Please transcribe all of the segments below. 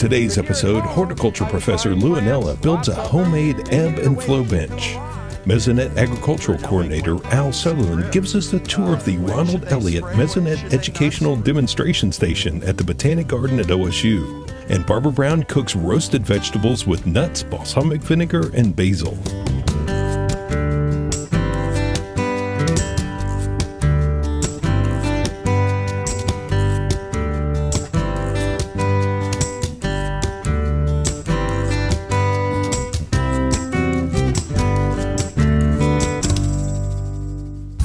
today's episode, horticulture professor Luanella builds a homemade ebb and flow bench. Mesonet agricultural coordinator Al Sutherland gives us a tour of the Ronald Elliott Mesonet Educational Demonstration Station at the Botanic Garden at OSU. And Barbara Brown cooks roasted vegetables with nuts, balsamic vinegar, and basil.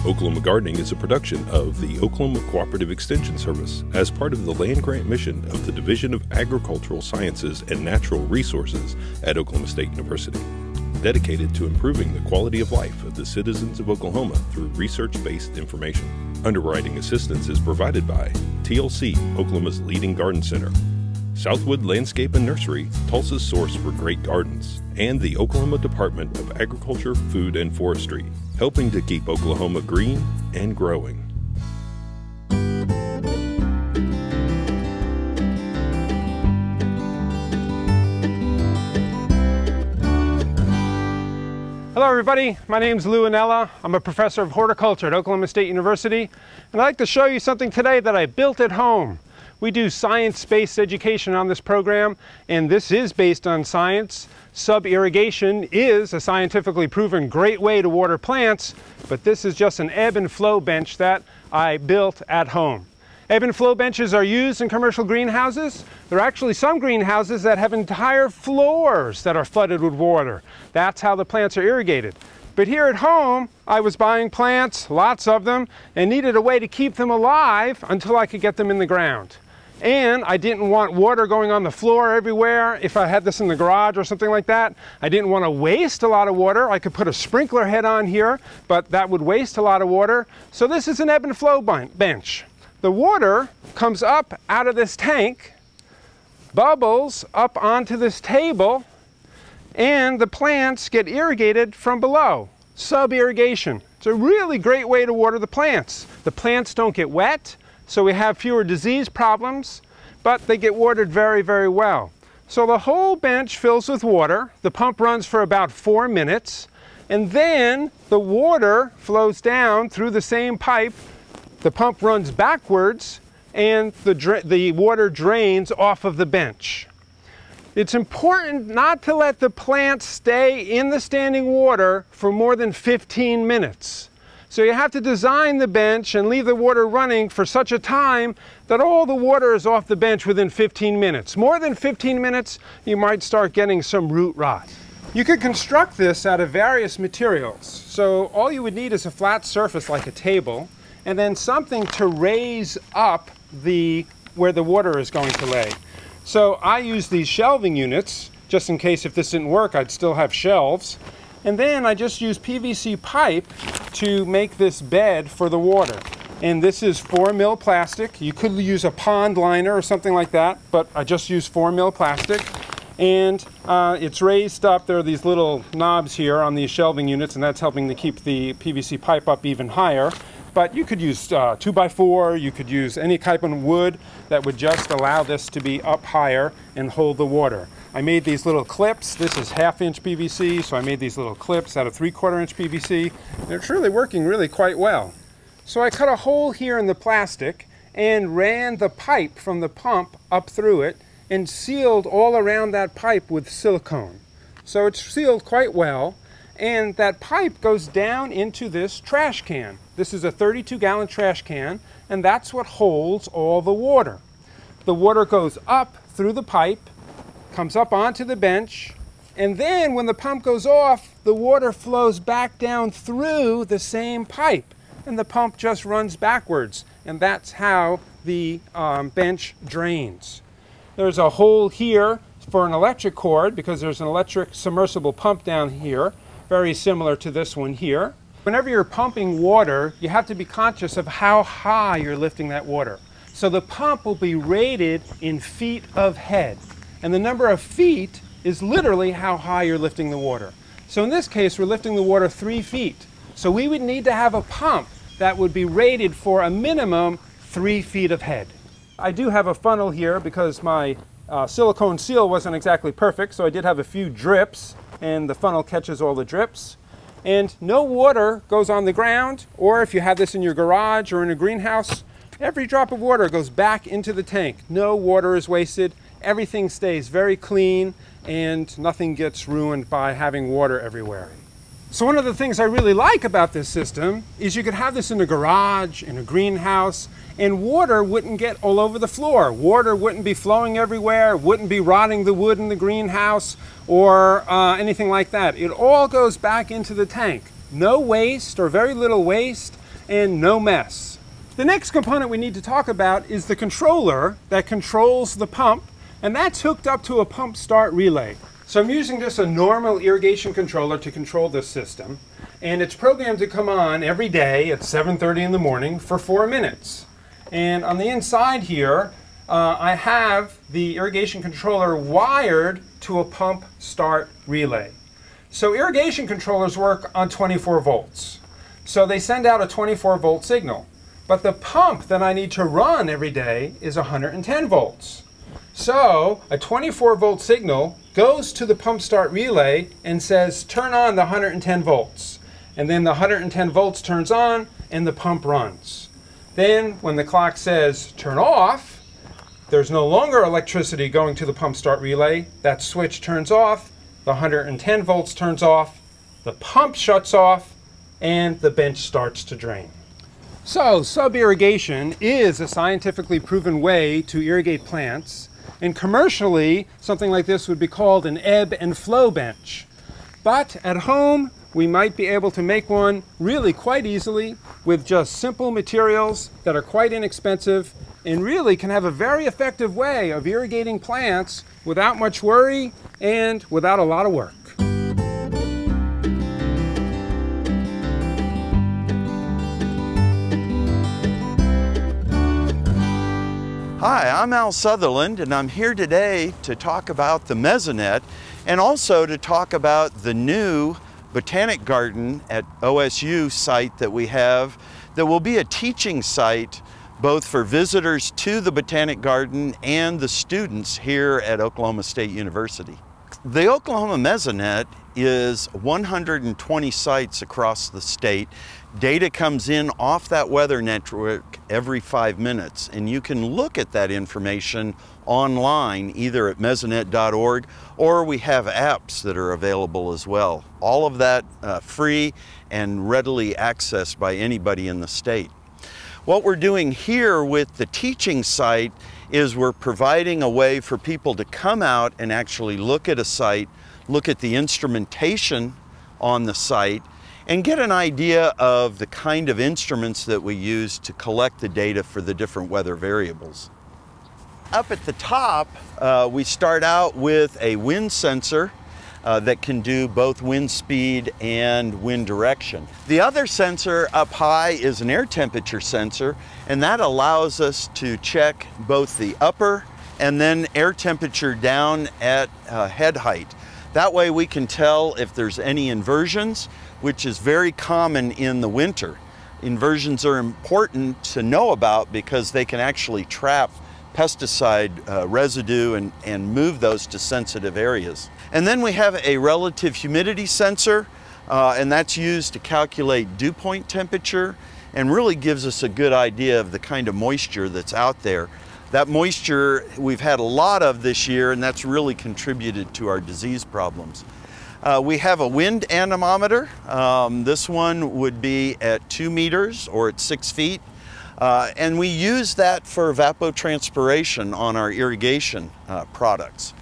Oklahoma Gardening is a production of the Oklahoma Cooperative Extension Service as part of the land grant mission of the Division of Agricultural Sciences and Natural Resources at Oklahoma State University, dedicated to improving the quality of life of the citizens of Oklahoma through research-based information. Underwriting assistance is provided by TLC, Oklahoma's leading garden center, Southwood Landscape and Nursery, Tulsa's source for great gardens, and the Oklahoma Department of Agriculture, Food, and Forestry, helping to keep Oklahoma green and growing. Hello everybody, my name is Luanella. I'm a professor of horticulture at Oklahoma State University, and I'd like to show you something today that I built at home. We do science-based education on this program, and this is based on science. Sub-irrigation is a scientifically proven great way to water plants, but this is just an ebb and flow bench that I built at home. Ebb and flow benches are used in commercial greenhouses. There are actually some greenhouses that have entire floors that are flooded with water. That's how the plants are irrigated. But here at home, I was buying plants, lots of them, and needed a way to keep them alive until I could get them in the ground. And I didn't want water going on the floor everywhere. If I had this in the garage or something like that, I didn't want to waste a lot of water. I could put a sprinkler head on here, but that would waste a lot of water. So this is an ebb and flow bench. The water comes up out of this tank, bubbles up onto this table, and the plants get irrigated from below. Sub-irrigation. It's a really great way to water the plants. The plants don't get wet, so we have fewer disease problems, but they get watered very, very well. So the whole bench fills with water. The pump runs for about 4 minutes, and then the water flows down through the same pipe. The pump runs backwards, and the water drains off of the bench. It's important not to let the plants stay in the standing water for more than 15 minutes. So you have to design the bench and leave the water running for such a time that all the water is off the bench within 15 minutes. More than 15 minutes, you might start getting some root rot. You could construct this out of various materials. So all you would need is a flat surface like a table, and then something to raise up where the water is going to lay. So I use these shelving units, just in case if this didn't work, I'd still have shelves. And then I just use PVC pipe to make this bed for the water. And this is 4 mil plastic. You could use a pond liner or something like that, but I just use 4 mil plastic. And it's raised up. There are these little knobs here on these shelving units, and that's helping to keep the PVC pipe up even higher. But you could use 2x4, you could use any type of wood that would just allow this to be up higher and hold the water. I made these little clips. This is 1/2 inch PVC, so I made these little clips out of 3/4 inch PVC. And it's really working really quite well. So I cut a hole here in the plastic and ran the pipe from the pump up through it and sealed all around that pipe with silicone. So it's sealed quite well, and that pipe goes down into this trash can. This is a 32-gallon trash can, and that's what holds all the water. The water goes up through the pipe, comes up onto the bench, and then when the pump goes off, the water flows back down through the same pipe, and the pump just runs backwards, and that's how the bench drains. There's a hole here for an electric cord because there's an electric submersible pump down here, very similar to this one here. Whenever you're pumping water, you have to be conscious of how high you're lifting that water. So the pump will be rated in feet of head. And the number of feet is literally how high you're lifting the water. So in this case, we're lifting the water 3 feet. So we would need to have a pump that would be rated for a minimum 3 feet of head. I do have a funnel here because my silicone seal wasn't exactly perfect, so I did have a few drips, and the funnel catches all the drips. And no water goes on the ground, or if you have this in your garage or in a greenhouse, every drop of water goes back into the tank. No water is wasted. Everything stays very clean, and nothing gets ruined by having water everywhere. So one of the things I really like about this system is you could have this in a garage, in a greenhouse, and water wouldn't get all over the floor. Water wouldn't be flowing everywhere, wouldn't be rotting the wood in the greenhouse, or anything like that. It all goes back into the tank. No waste, or very little waste, and no mess. The next component we need to talk about is the controller that controls the pump, and that's hooked up to a pump start relay. So I'm using just a normal irrigation controller to control this system, and it's programmed to come on every day at 7:30 in the morning for 4 minutes. And on the inside here, I have the irrigation controller wired to a pump start relay. So irrigation controllers work on 24 volts. So they send out a 24 volt signal. But the pump that I need to run every day is 110 volts. So a 24 volt signal goes to the pump start relay and says, turn on the 110 volts. And then the 110 volts turns on and the pump runs. Then when the clock says turn off, there's no longer electricity going to the pump start relay. That switch turns off, the 110 volts turns off, the pump shuts off, and the bench starts to drain. So sub-irrigation is a scientifically proven way to irrigate plants, and commercially something like this would be called an ebb and flow bench. But at home we might be able to make one really quite easily with just simple materials that are quite inexpensive and really can have a very effective way of irrigating plants without much worry and without a lot of work. Hi, I'm Al Sutherland, and I'm here today to talk about the Mesonet and also to talk about the new Botanic Garden at OSU site that we have that will be a teaching site both for visitors to the Botanic Garden and the students here at Oklahoma State University. The Oklahoma Mesonet is 120 sites across the state. Data comes in off that weather network every 5 minutes, and you can look at that information online either at mesonet.org, or we have apps that are available as well. All of that free and readily accessed by anybody in the state. What we're doing here with the teaching site is we're providing a way for people to come out and actually look at a site, look at the instrumentation on the site, and get an idea of the kind of instruments that we use to collect the data for the different weather variables. Up at the top, we start out with a wind sensor that can do both wind speed and wind direction. The other sensor up high is an air temperature sensor, and that allows us to check both the upper and then air temperature down at head height. That way we can tell if there's any inversions, which is very common in the winter. Inversions are important to know about because they can actually trap pesticide residue and move those to sensitive areas. And then we have a relative humidity sensor, and that's used to calculate dew point temperature and really gives us a good idea of the kind of moisture that's out there. That moisture we've had a lot of this year, and that's really contributed to our disease problems. We have a wind anemometer. This one would be at 2 meters or at 6 feet. And we use that for evapotranspiration on our irrigation products.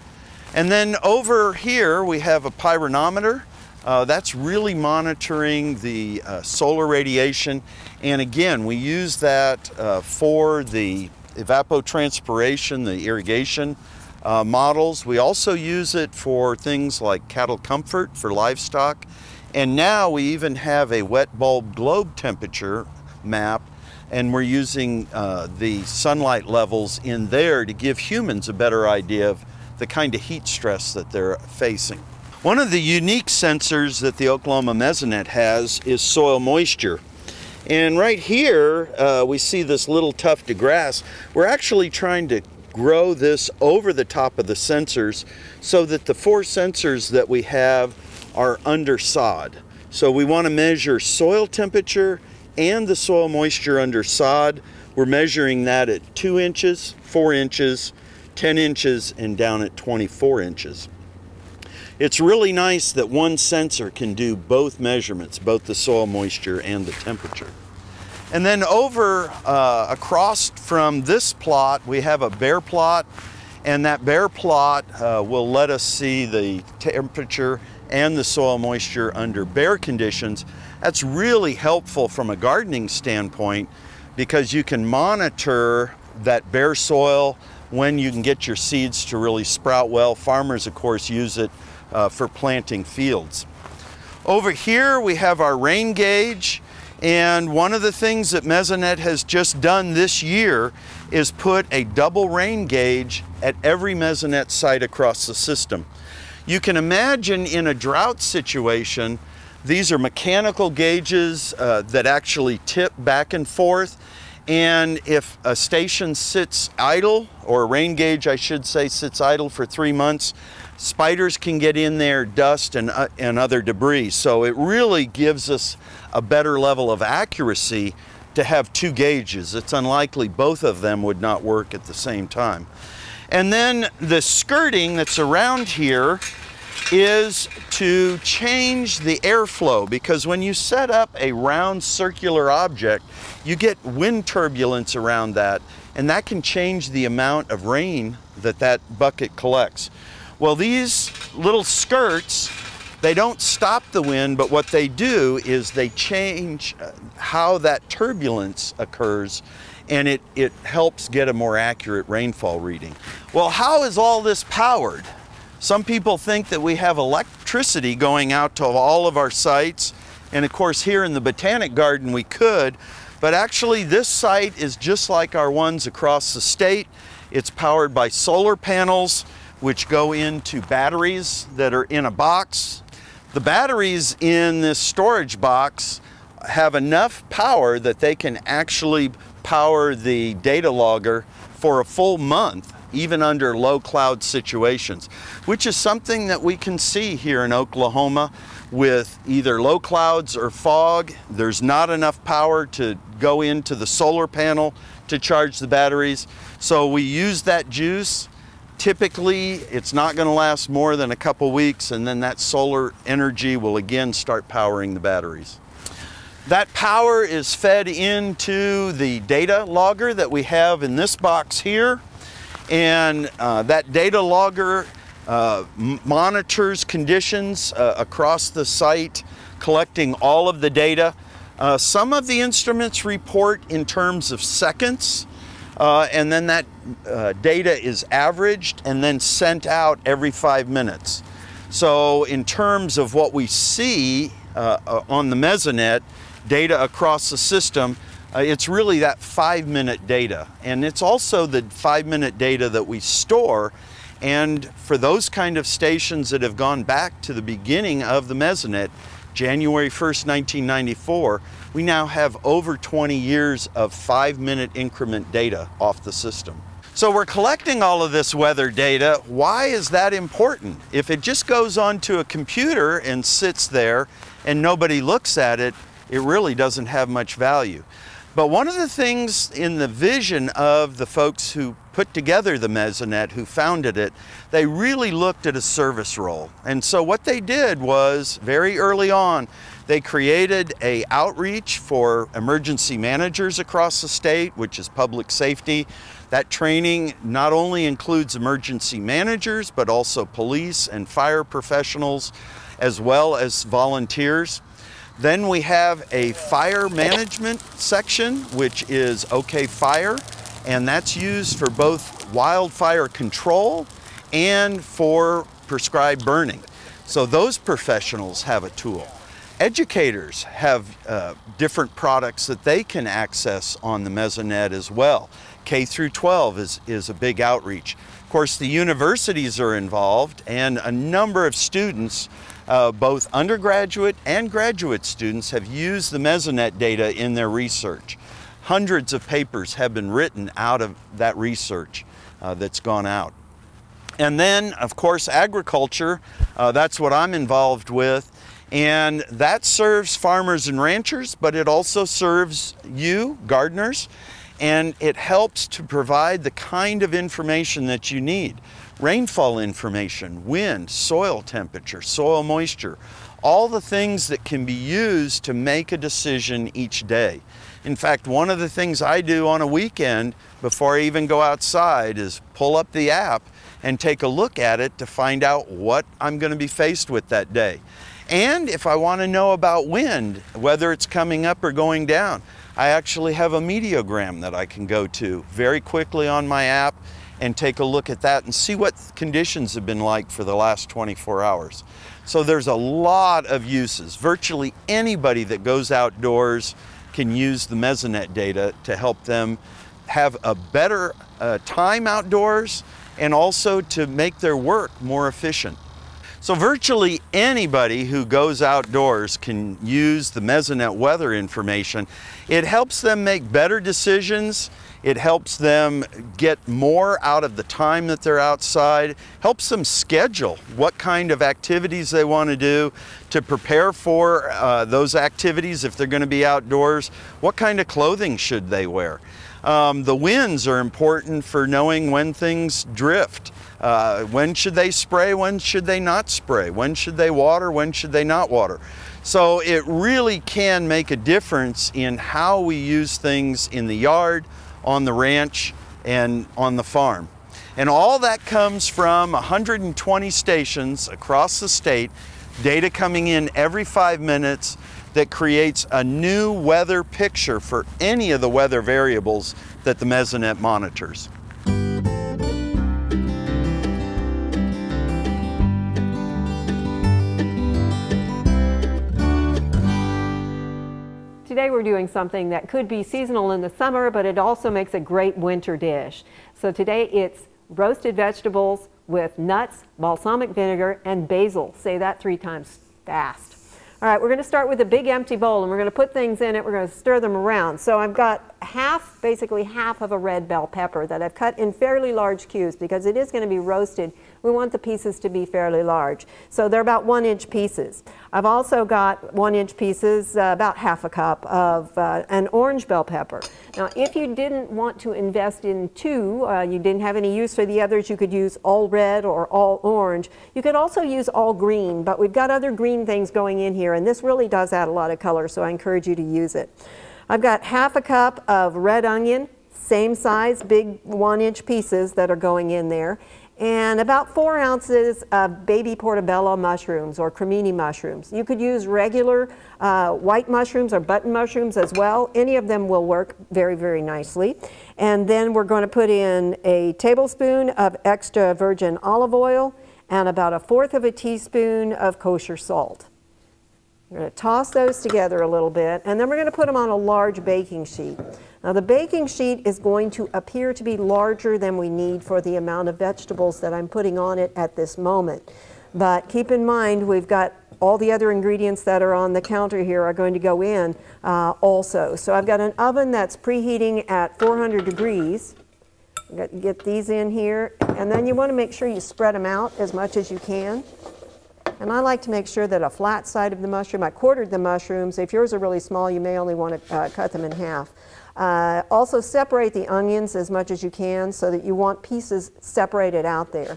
And then over here we have a pyranometer. That's really monitoring the solar radiation. And again, we use that for the evapotranspiration, the irrigation models. We also use it for things like cattle comfort for livestock. And now we even have a wet bulb globe temperature map, and we're using the sunlight levels in there to give humans a better idea of the kind of heat stress that they're facing. One of the unique sensors that the Oklahoma Mesonet has is soil moisture. And right here we see this little tuft of grass. We're actually trying to grow this over the top of the sensors so that the 4 sensors that we have are under sod. So we want to measure soil temperature and the soil moisture under sod. We're measuring that at 2 inches, 4 inches, 10 inches, and down at 24 inches. It's really nice that one sensor can do both measurements, both the soil moisture and the temperature. And then over across from this plot, we have a bare plot, and that bare plot will let us see the temperature and the soil moisture under bare conditions. That's really helpful from a gardening standpoint because you can monitor that bare soil when you can get your seeds to really sprout well. Farmers, of course, use it for planting fields. Over here we have our rain gauge, and one of the things that Mesonet has just done this year is put a double rain gauge at every Mesonet site across the system. You can imagine in a drought situation, these are mechanical gauges that actually tip back and forth, and if a station sits idle, or a rain gauge I should say sits idle for 3 months, spiders can get in there, dust and other debris. So it really gives us a better level of accuracy to have 2 gauges. It's unlikely both of them would not work at the same time. And then the skirting that's around here is to change the airflow, because when you set up a round circular object, you get wind turbulence around that, and that can change the amount of rain that that bucket collects. Well, these little skirts, they don't stop the wind, but what they do is they change how that turbulence occurs, and it helps get a more accurate rainfall reading. Well, how is all this powered? Some people think that we have electricity going out to all of our sites, and of course here in the Botanic Garden we could, but actually this site is just like our ones across the state. It's powered by solar panels, which go into batteries that are in a box. The batteries in this storage box have enough power that they can actually power the data logger for a full month, even under low cloud situations, which is something that we can see here in Oklahoma with either low clouds or fog. There's not enough power to go into the solar panel to charge the batteries. So we use that juice. Typically, it's not going to last more than a couple weeks, and then that solar energy will again start powering the batteries. That power is fed into the data logger that we have in this box here, and that data logger monitors conditions across the site, collecting all of the data. Some of the instruments report in terms of seconds, and then that data is averaged and then sent out every 5 minutes. So in terms of what we see on the Mesonet, data across the system, it's really that 5-minute data. And it's also the 5-minute data that we store. And for those kind of stations that have gone back to the beginning of the Mesonet, January 1st, 1994, we now have over 20 years of 5-minute increment data off the system. So we're collecting all of this weather data. Why is that important? If it just goes onto a computer and sits there and nobody looks at it, it really doesn't have much value. But one of the things in the vision of the folks who put together the Mesonet, who founded it, they really looked at a service role. And so what they did was, very early on, they created an outreach for emergency managers across the state, which is public safety. That training not only includes emergency managers, but also police and fire professionals, as well as volunteers. Then we have a fire management section, which is OK Fire, and that's used for both wildfire control and for prescribed burning. So those professionals have a tool. Educators have different products that they can access on the Mesonet as well. K through 12 is a big outreach. Of course, the universities are involved, and a number of students, both undergraduate and graduate students, have used the Mesonet data in their research. Hundreds of papers have been written out of that research. that's gone out. And then, of course, agriculture, that's what I'm involved with. And that serves farmers and ranchers, but it also serves you, gardeners, and it helps to provide the kind of information that you need. Rainfall information, wind, soil temperature, soil moisture, all the things that can be used to make a decision each day. In fact, one of the things I do on a weekend before I even go outside is pull up the app and take a look at it to find out what I'm going to be faced with that day. And if I want to know about wind, whether it's coming up or going down, I actually have a meteogram that I can go to very quickly on my app and take a look at that and see what conditions have been like for the last 24 hours. So there's a lot of uses. Virtually anybody that goes outdoors can use the Mesonet data to help them have a better time outdoors and also to make their work more efficient. So virtually anybody who goes outdoors can use the Mesonet weather information. It helps them make better decisions. It helps them get more out of the time that they're outside, helps them schedule what kind of activities they want to do to prepare for those activities if they're going to be outdoors. What kind of clothing should they wear? The winds are important for knowing when things drift. When should they spray? When should they not spray? When should they water? When should they not water? So it really can make a difference in how we use things in the yard, on the ranch, and on the farm. And all that comes from 120 stations across the state, data coming in every 5 minutes that creates a new weather picture for any of the weather variables that the Mesonet monitors. Today we're doing something that could be seasonal in the summer, but it also makes a great winter dish. So today it's roasted vegetables with nuts, balsamic vinegar, and basil. Say that 3 times fast. All right, we're going to start with a big empty bowl and we're going to put things in it. We're going to stir them around. So I've got basically half of a red bell pepper that I've cut in fairly large cubes because it is going to be roasted. We want the pieces to be fairly large. So they're about 1-inch pieces. I've also got 1-inch pieces, about half a cup of an orange bell pepper. Now, if you didn't want to invest in 2, you didn't have any use for the others, you could use all red or all orange. You could also use all green, but we've got other green things going in here, and this really does add a lot of color, so I encourage you to use it. I've got half a cup of red onion, same size, big 1-inch pieces that are going in there, and about 4 ounces of baby portobello mushrooms or cremini mushrooms. You could use regular white mushrooms or button mushrooms as well. Any of them will work very, very nicely. And then we're going to put in a tablespoon of extra virgin olive oil and about 1/4 teaspoon of kosher salt. We're going to toss those together a little bit, and then we're going to put them on a large baking sheet. Now the baking sheet is going to appear to be larger than we need for the amount of vegetables that I'm putting on it at this moment. But keep in mind, we've got all the other ingredients that are on the counter here are going to go in also. So I've got an oven that's preheating at 400 degrees. I've got to get these in here, and then you want to make sure you spread them out as much as you can. And I like to make sure that a flat side of the mushroom, I quartered the mushrooms. If yours are really small, you may only want to cut them in half. Also separate the onions as much as you can so that you want pieces separated out there.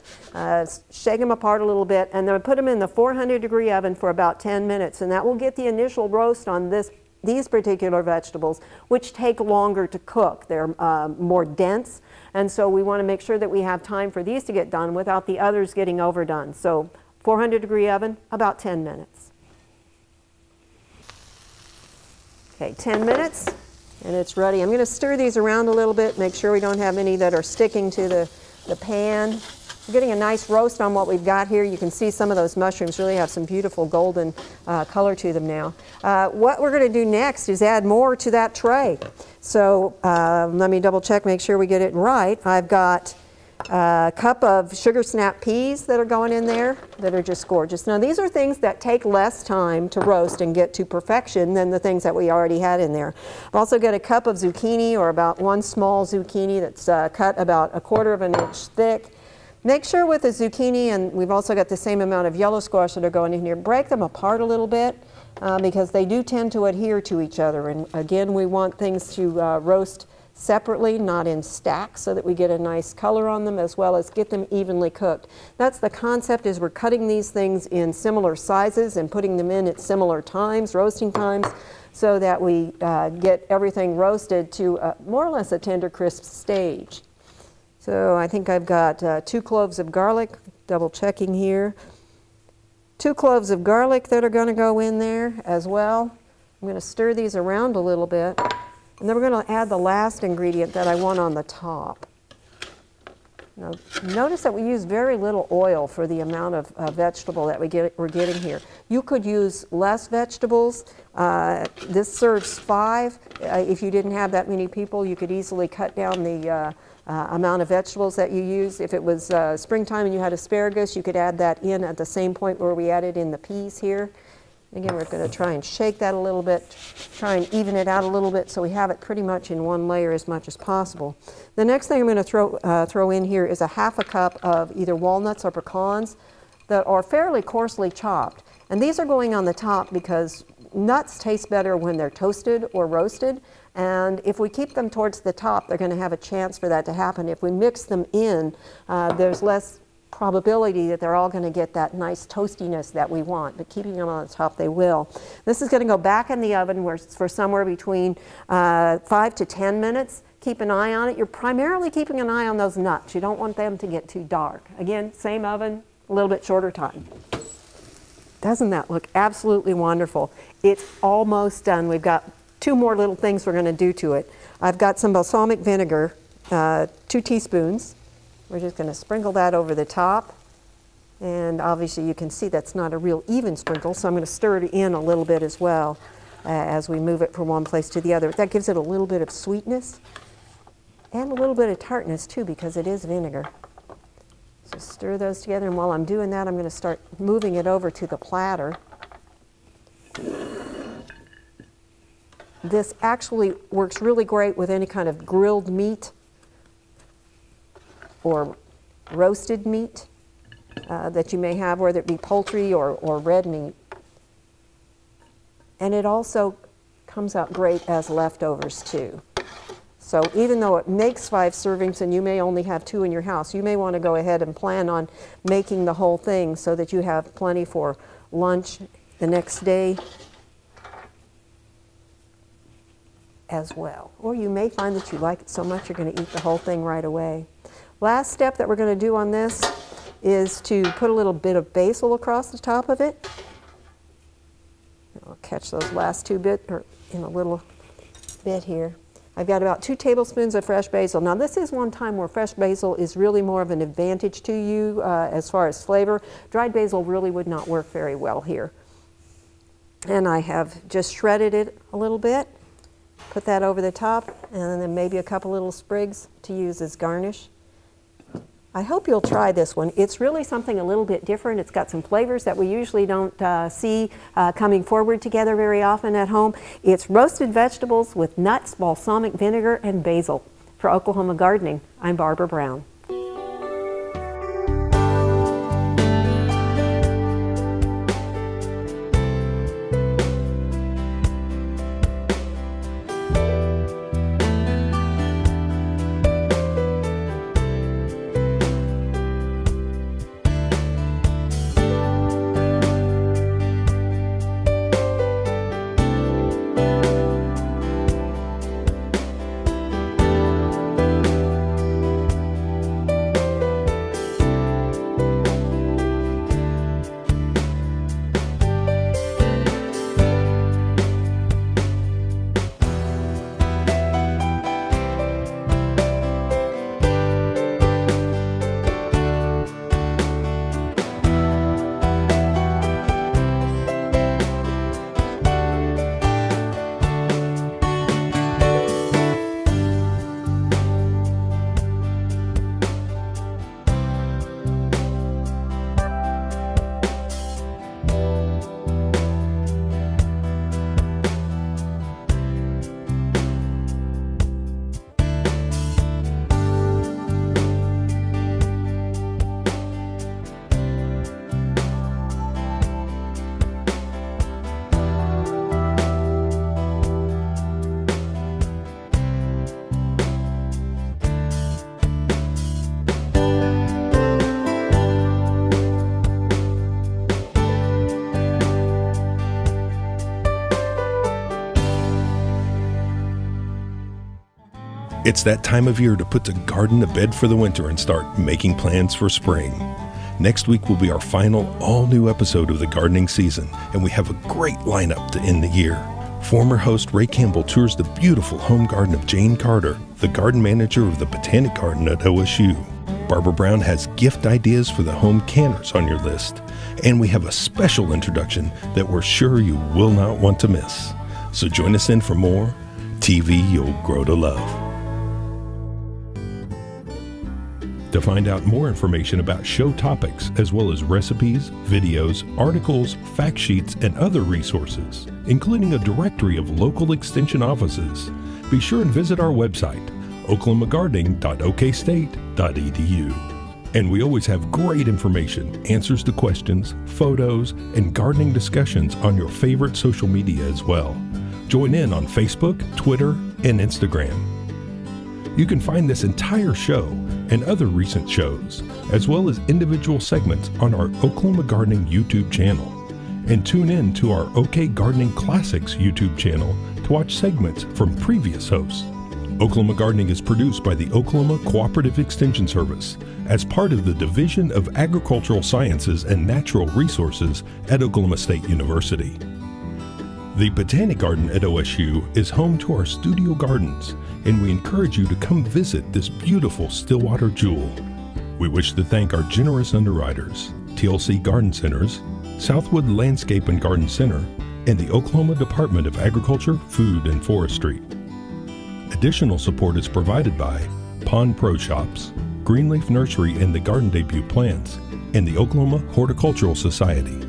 Shake them apart a little bit and then put them in the 400-degree oven for about 10 minutes, and that will get the initial roast on these particular vegetables, which take longer to cook. They're more dense, and so we want to make sure that we have time for these to get done without the others getting overdone. So 400-degree oven, about 10 minutes. Okay, 10 minutes, and it's ready. I'm going to stir these around a little bit, make sure we don't have any that are sticking to the pan. We're getting a nice roast on what we've got here. You can see some of those mushrooms really have some beautiful golden color to them now. What we're going to do next is add more to that tray. So let me double check, make sure we get it right. I've got A cup of sugar snap peas that are going in there that are just gorgeous. Now these are things that take less time to roast and get to perfection than the things that we already had in there. I've also got a cup of zucchini, or about one small zucchini that's cut about 1/4 of an inch thick. Make sure with the zucchini, and we've also got the same amount of yellow squash that are going in here, break them apart a little bit because they do tend to adhere to each other. And again, we want things to roast separately, not in stacks, so that we get a nice color on them, as well as get them evenly cooked. That's the concept, is we're cutting these things in similar sizes and putting them in at similar times, roasting times, so that we get everything roasted to more or less a tender crisp stage. So I think I've got 2 cloves of garlic, double checking here. 2 cloves of garlic that are going to go in there as well. I'm going to stir these around a little bit. And then we're going to add the last ingredient that I want on the top. Now, notice that we use very little oil for the amount of vegetable that we're getting here. You could use less vegetables. This serves 5. If you didn't have that many people, you could easily cut down the amount of vegetables that you use. If it was springtime and you had asparagus, you could add that in at the same point where we added in the peas here. Again, we're going to try and shake that a little bit, try and even it out a little bit so we have it pretty much in one layer as much as possible. The next thing I'm going to throw in here is a 1/2 cup of either walnuts or pecans that are fairly coarsely chopped. And these are going on the top because nuts taste better when they're toasted or roasted. And if we keep them towards the top, they're going to have a chance for that to happen. If we mix them in, there's less probability that they're all going to get that nice toastiness that we want, but keeping them on the top, they will. This is going to go back in the oven for somewhere between 5 to 10 minutes. Keep an eye on it. You're primarily keeping an eye on those nuts. You don't want them to get too dark. Again, same oven, a little bit shorter time. Doesn't that look absolutely wonderful? It's almost done. We've got 2 more little things we're going to do to it. I've got some balsamic vinegar, 2 teaspoons. We're just going to sprinkle that over the top. And obviously you can see that's not a real even sprinkle, so I'm going to stir it in a little bit as well as we move it from one place to the other. That gives it a little bit of sweetness and a little bit of tartness too, because it is vinegar. So stir those together, and while I'm doing that, I'm going to start moving it over to the platter. This actually works really great with any kind of grilled meat or roasted meat that you may have, whether it be poultry or red meat. And it also comes out great as leftovers too. So even though it makes 5 servings and you may only have 2 in your house, you may want to go ahead and plan on making the whole thing so that you have plenty for lunch the next day as well. Or you may find that you like it so much you're going to eat the whole thing right away. Last step that we're going to do on this is to put a little bit of basil across the top of it. I'll catch those last 2 bits in a little bit here. I've got about 2 tablespoons of fresh basil. Now this is one time where fresh basil is really more of an advantage to you as far as flavor. Dried basil really would not work very well here. And I have just shredded it a little bit. Put that over the top, and then maybe a couple little sprigs to use as garnish. I hope you'll try this one. It's really something a little bit different. It's got some flavors that we usually don't see coming forward together very often at home. It's roasted vegetables with nuts, balsamic vinegar, and basil. For Oklahoma Gardening, I'm Barbara Brown. It's that time of year to put the garden to bed for the winter and start making plans for spring. Next week will be our final all-new episode of the gardening season, and we have a great lineup to end the year. Former host Ray Campbell tours the beautiful home garden of Jane Carter, the garden manager of the Botanic Garden at OSU. Barbara Brown has gift ideas for the home canners on your list, and we have a special introduction that we're sure you will not want to miss. So join us in for more TV You'll Grow to Love. To find out more information about show topics, as well as recipes, videos, articles, fact sheets, and other resources, including a directory of local extension offices, be sure and visit our website, oklahomagardening.okstate.edu. And we always have great information, answers to questions, photos, and gardening discussions on your favorite social media as well. Join in on Facebook, Twitter, and Instagram. You can find this entire show and other recent shows, as well as individual segments on our Oklahoma Gardening YouTube channel. And tune in to our OK Gardening Classics YouTube channel to watch segments from previous hosts. Oklahoma Gardening is produced by the Oklahoma Cooperative Extension Service as part of the Division of Agricultural Sciences and Natural Resources at Oklahoma State University. The Botanic Garden at OSU is home to our studio gardens, and we encourage you to come visit this beautiful Stillwater jewel. We wish to thank our generous underwriters, TLC Garden Centers, Southwood Landscape and Garden Center, and the Oklahoma Department of Agriculture, Food, and Forestry. Additional support is provided by Pond Pro Shops, Greenleaf Nursery and the Garden Debut Plants, and the Oklahoma Horticultural Society.